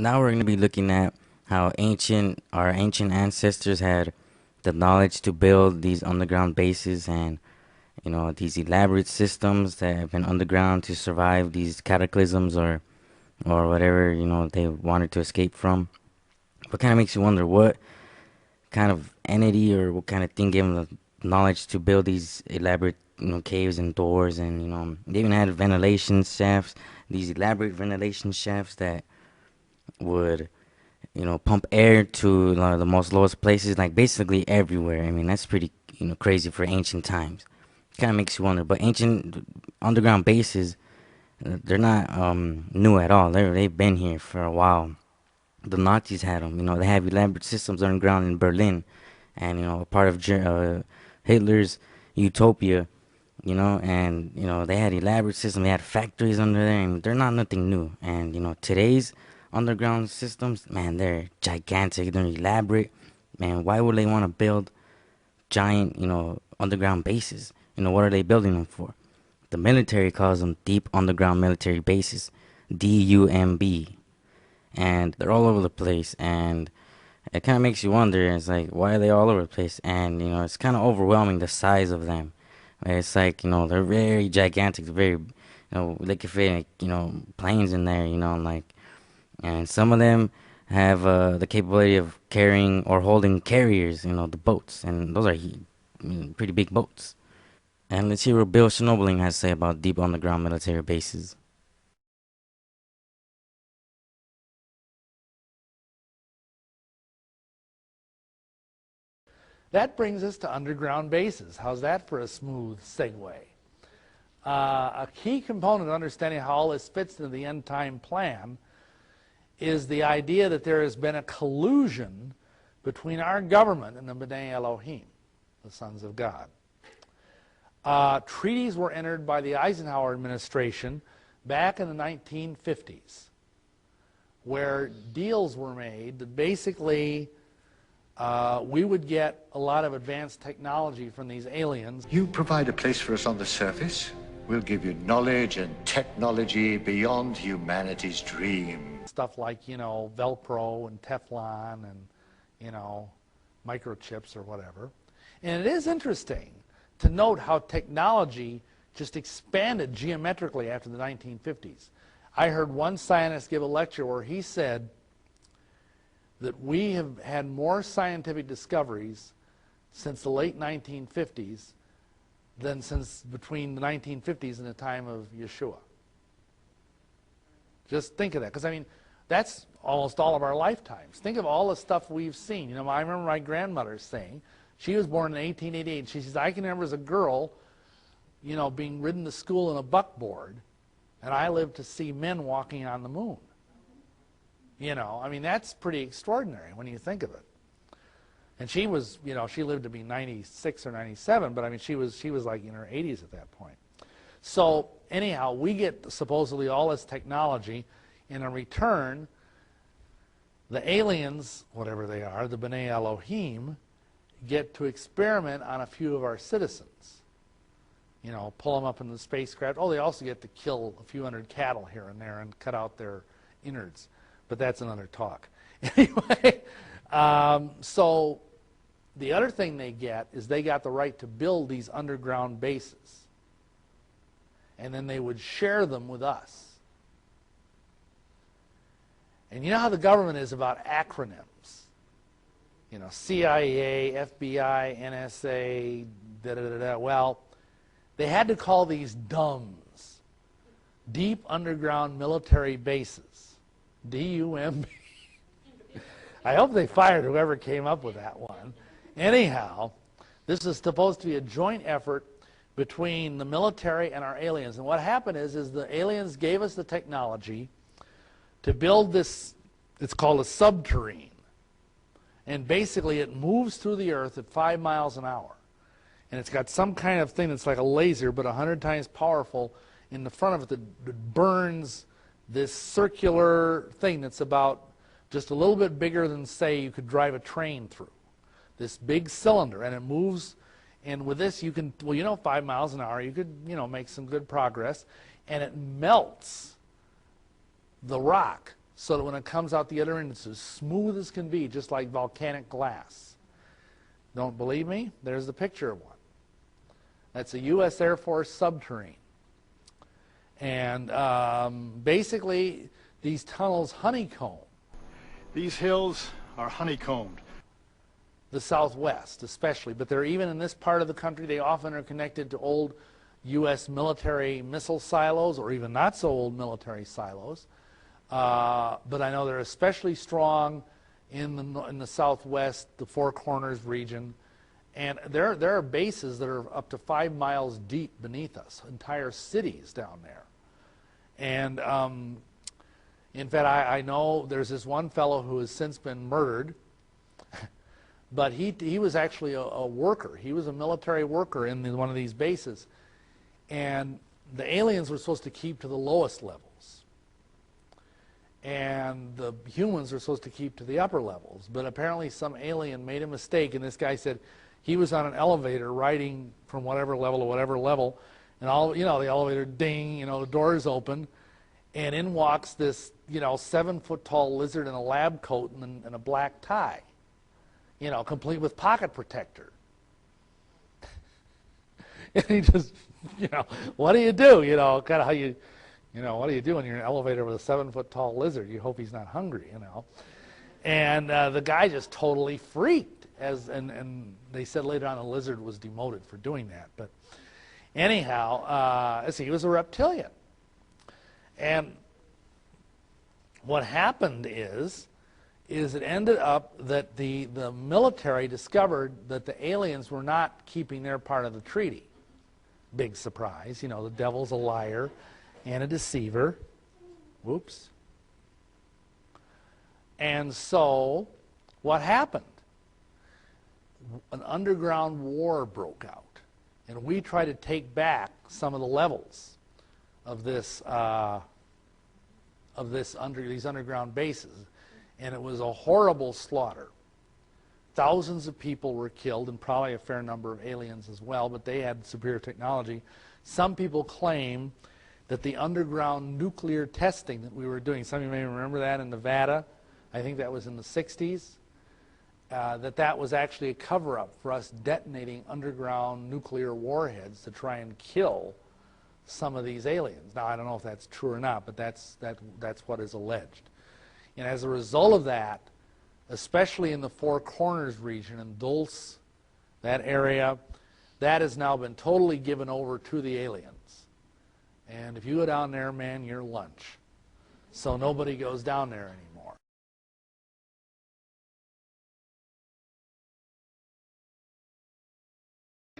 Now we're going to be looking at how our ancient ancestors had the knowledge to build these underground bases and these elaborate systems that have been underground to survive these cataclysms or whatever they wanted to escape from. But kind of makes you wonder what kind of entity or what kind of thing gave them the knowledge to build these elaborate caves and doors, and they even had ventilation shafts, these elaborate ventilation shafts that would pump air to the most lowest places, like basically everywhere. I mean, that's pretty, crazy for ancient times. Kind of makes you wonder. But ancient underground bases, they're not new at all. They've been here for a while. The Nazis had them. They have elaborate systems underground in Berlin, and a part of Hitler's utopia. And they had elaborate systems. They had factories under there, and they're not nothing new. And today's underground systems, man, they're gigantic. They're elaborate. Man, why would they want to build giant, underground bases? What are they building them for? The military calls them deep underground military bases, DUMB, and they're all over the place. And it kind of makes you wonder. It's like, why are they all over the place? And it's kind of overwhelming, the size of them. It's like they're very gigantic, very they could fit planes in there, like, and some of them have the capability of carrying or holding carriers, the boats, and those are pretty big boats. And let's hear what Bill Schnobling has to say about deep underground military bases. That brings us to underground bases. How's that for a smooth segue? A key component of understanding how all this fits into the end time plan is the idea that there has been a collusion between our government and the B'nai Elohim, the sons of God. Treaties were entered by the Eisenhower administration back in the 1950s, where deals were made that basically we would get a lot of advanced technology from these aliens. You provide a place for us on the surface. We'll give you knowledge and technology beyond humanity's dream. Stuff like, Velcro and Teflon and, microchips or whatever. And it is interesting to note how technology just expanded geometrically after the 1950s. I heard one scientist give a lecture where he said that we have had more scientific discoveries since the late 1950s than since between the 1950s and the time of Yeshua. Just think of that, because I mean, that's almost all of our lifetimes. Think of all the stuff we've seen. I remember my grandmother saying, she was born in 1888. She says, I can remember as a girl, being ridden to school in a buckboard, and I lived to see men walking on the moon. I mean, that's pretty extraordinary when you think of it. And she was, she lived to be 96 or 97, but I mean, she was like in her 80s at that point. So anyhow, we get supposedly all this technology, and in return, the aliens, whatever they are, the B'nai Elohim, get to experiment on a few of our citizens. Pull them up in the spacecraft. Oh, they also get to kill a few hundred cattle here and there and cut out their innards. But that's another talk. Anyway, so the other thing they get is they got the right to build these underground bases. And then they would share them with us. And you know how the government is about acronyms. CIA, FBI, NSA, da-da-da-da. Well, they had to call these DUMBs, Deep Underground Military Bases. D-U-M-B. I hope they fired whoever came up with that one. Anyhow, this is supposed to be a joint effort between the military and our aliens. And what happened is the aliens gave us the technology to build this, it's called a subterrane. And basically it moves through the earth at 5 miles an hour. And it's got some kind of thing that's like a laser, but 100 times powerful in the front of it that burns this circular thing that's about just a little bit bigger than, say, you could drive a train through. This big cylinder, and it moves, and with this you can, 5 miles an hour, you could, make some good progress, and it melts the rock so that when it comes out the other end, it's as smooth as can be, just like volcanic glass. Don't believe me? There's the picture of one. That's a U.S. Air Force submarine. And basically, these tunnels honeycomb These hills are honeycombed. the Southwest especially, but they're even in this part of the country, they often are connected to old U.S. military missile silos, or even not so old military silos. But I know they're especially strong in the Southwest, the Four Corners region. And there are bases that are up to 5 miles deep beneath us, entire cities down there. And in fact, I know there's this one fellow who has since been murdered, but he was actually a worker. He was a military worker in one of these bases. And the aliens were supposed to keep to the lowest levels. And the humans were supposed to keep to the upper levels. But apparently some alien made a mistake, and this guy said he was on an elevator riding from whatever level to whatever level, and the elevator ding, the doors open, and in walks this, 7-foot-tall lizard in a lab coat and a black tie, complete with pocket protector. And he just, what do you do? Kind of how you, what do you do when you're in an elevator with a 7-foot-tall lizard? You hope he's not hungry, And the guy just totally freaked, and they said later on the lizard was demoted for doing that. But anyhow, he was a reptilian. And what happened is it ended up that the military discovered that the aliens were not keeping their part of the treaty. Big surprise. The devil's a liar and a deceiver. Whoops. And so what happened? An underground war broke out. And we tried to take back some of the levels of these underground bases. And it was a horrible slaughter. Thousands of people were killed, and probably a fair number of aliens as well, but they had superior technology. Some people claim that the underground nuclear testing that we were doing, some of you may remember that in Nevada, I think that was in the 60s, that was actually a cover-up for us detonating underground nuclear warheads to try and kill some of these aliens. Now, I don't know if that's true or not, but that's what is alleged. And as a result of that, especially in the Four Corners region, in Dulce, that area, that has now been totally given over to the aliens. And if you go down there, man, you're lunch. So nobody goes down there anymore.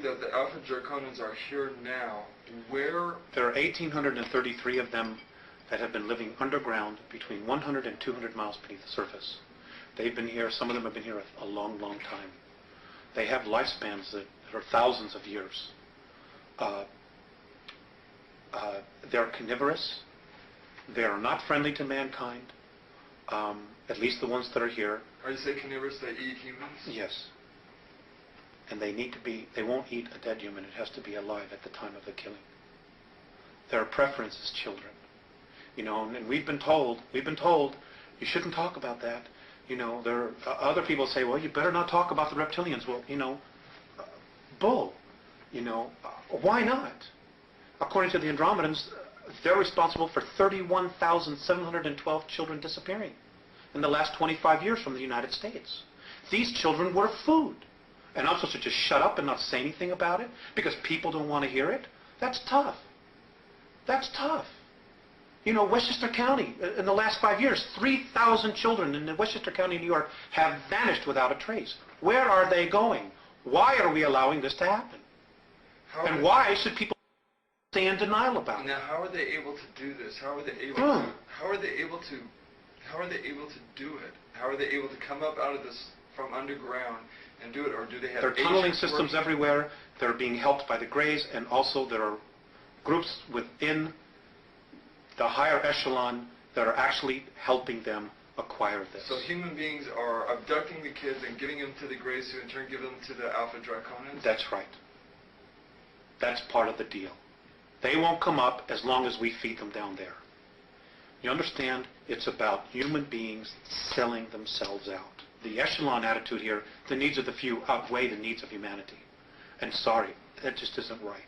That the Alpha Draconans are here now, where... There are 1,833 of them that have been living underground between 100 and 200 miles beneath the surface. They've been here, some of them have been here a long, long time. They have lifespans that are thousands of years. They're carnivorous. They are not friendly to mankind, at least the ones that are here. Are you saying carnivorous, they eat humans? Yes. And they won't eat a dead human. It has to be alive at the time of the killing. Their preference is children. And we've been told, you shouldn't talk about that. There are other people say, well, you better not talk about the reptilians. Well, bull. Why not? According to the Andromedans, they're responsible for 31,712 children disappearing in the last 25 years from the United States. These children were food. And I'm supposed to just shut up and not say anything about it because people don't want to hear it? That's tough. That's tough. Westchester County, in the last 5 years, 3,000 children in Westchester County, New York, have vanished without a trace. Where are they going? Why are we allowing this to happen? And why should people stay in denial about it? Now, how are they able to do this? How are they able to? How are they able to? How are they able to do it? How are they able to come up out of this from underground and do it, or do they have? There are tunneling systems everywhere. They're being helped by the Greys, and also there are groups within the higher echelon that are actually helping them acquire this. So human beings are abducting the kids and giving them to the Greys, who in turn give them to the Alpha Draconans? That's right. That's part of the deal. They won't come up as long as we feed them down there. You understand? It's about human beings selling themselves out. The echelon attitude here, the needs of the few outweigh the needs of humanity. And sorry, that just isn't right.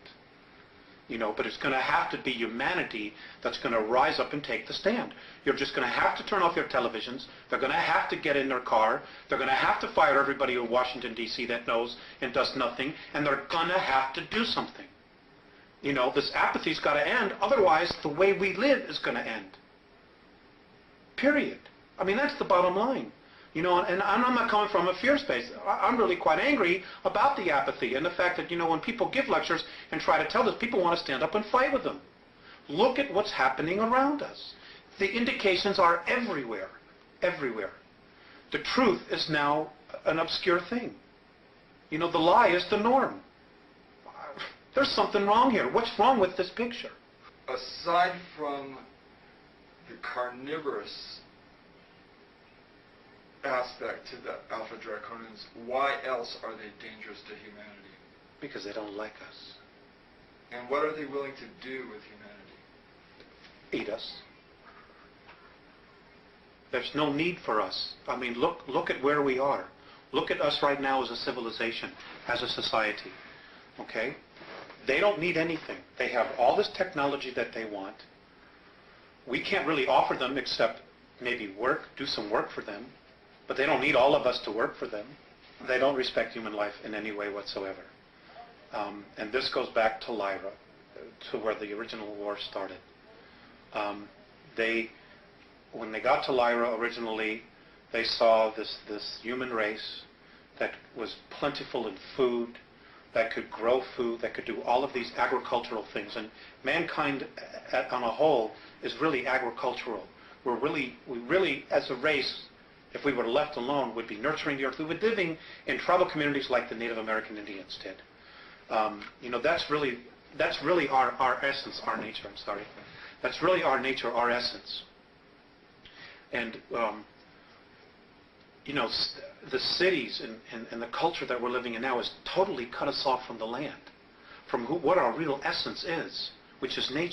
You know, but it's going to have to be humanity that's going to rise up and take the stand. You're just going to have to turn off your televisions. They're going to have to get in their car. They're going to have to fire everybody in Washington, D.C. that knows and does nothing. And they're going to have to do something. You know, this apathy's got to end. Otherwise, the way we live is going to end. Period. I mean, that's the bottom line. You know, and I'm not coming from a fear space. I'm really quite angry about the apathy and the fact that, you know, when people give lectures and try to tell this, people want to stand up and fight with them. Look at what's happening around us. The indications are everywhere, everywhere. The truth is now an obscure thing. You know, the lie is the norm. There's something wrong here. What's wrong with this picture? Aside from the carnivorous aspect to the Alpha Draconians, why else are they dangerous to humanity? Because they don't like us. And what are they willing to do with humanity? Eat us. There's no need for us. I mean, look at where we are. Look at us right now as a civilization, as a society. Okay? They don't need anything. They have all this technology that they want. We can't really offer them except maybe work, do some work for them. But they don't need all of us to work for them. They don't respect human life in any way whatsoever. And this goes back to Lyra, to where the original war started. When they got to Lyra originally, they saw this human race that was plentiful in food, that could grow food, that could do all of these agricultural things. And mankind on a whole is really agricultural. We really, as a race, if we were left alone, would be nurturing the earth. We would be living in tribal communities like the Native American Indians did. You know, that's really our essence, our nature. I'm sorry. That's really our nature, our essence. And you know, the cities and the culture that we're living in now has totally cut us off from the land, from what our real essence is, which is nature.